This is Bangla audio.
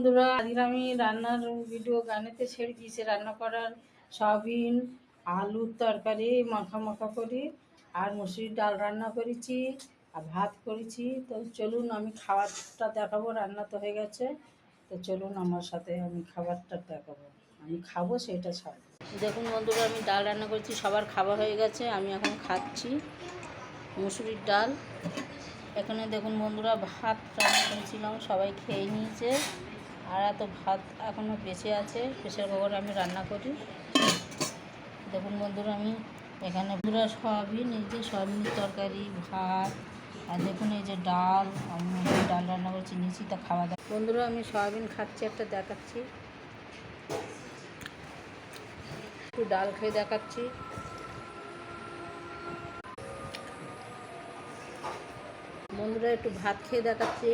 বন্ধুরা, আজকে আমি রান্নার ভিডিও গানেতে ছেড়ে দিয়েছি। রান্না করার সয়াবিন আলুর তরকারি মাখা মাখা করি, আর মুসুরির ডাল রান্না করেছি, আর ভাত করেছি। তো চলুন আমি খাবারটা দেখাবো। রান্না তো হয়ে গেছে, তো চলুন আমার সাথে আমি খাবারটা দেখাবো। আমি খাবো সেটা সব দেখুন। বন্ধুরা, আমি ডাল রান্না করেছি, সবার খাওয়া হয়ে গেছে, আমি এখন খাচ্ছি মুসুরির ডাল। এখানে দেখুন বন্ধুরা, ভাত রান্না করেছিলাম, সবাই খেয়ে নিয়েছে, আর এত ভাত এখনও বেঁচে আছে। প্রেসার কুকারে আমি রান্না করি। দেখুন বন্ধুরা, আমি এখানে পুরো সয়াবিন, এই যে সয়াবিনের তরকারি, ভাত, আর দেখুন এই যে ডাল, আমি ডাল রান্না করেছি নিয়েছি, তা খাওয়া দাওয়া। বন্ধুরা, আমি সয়াবিন খাচ্ছি, একটা দেখাচ্ছি, একটু ডাল খেয়ে দেখাচ্ছি। বন্ধুরা, একটু ভাত খেয়ে দেখাচ্ছি।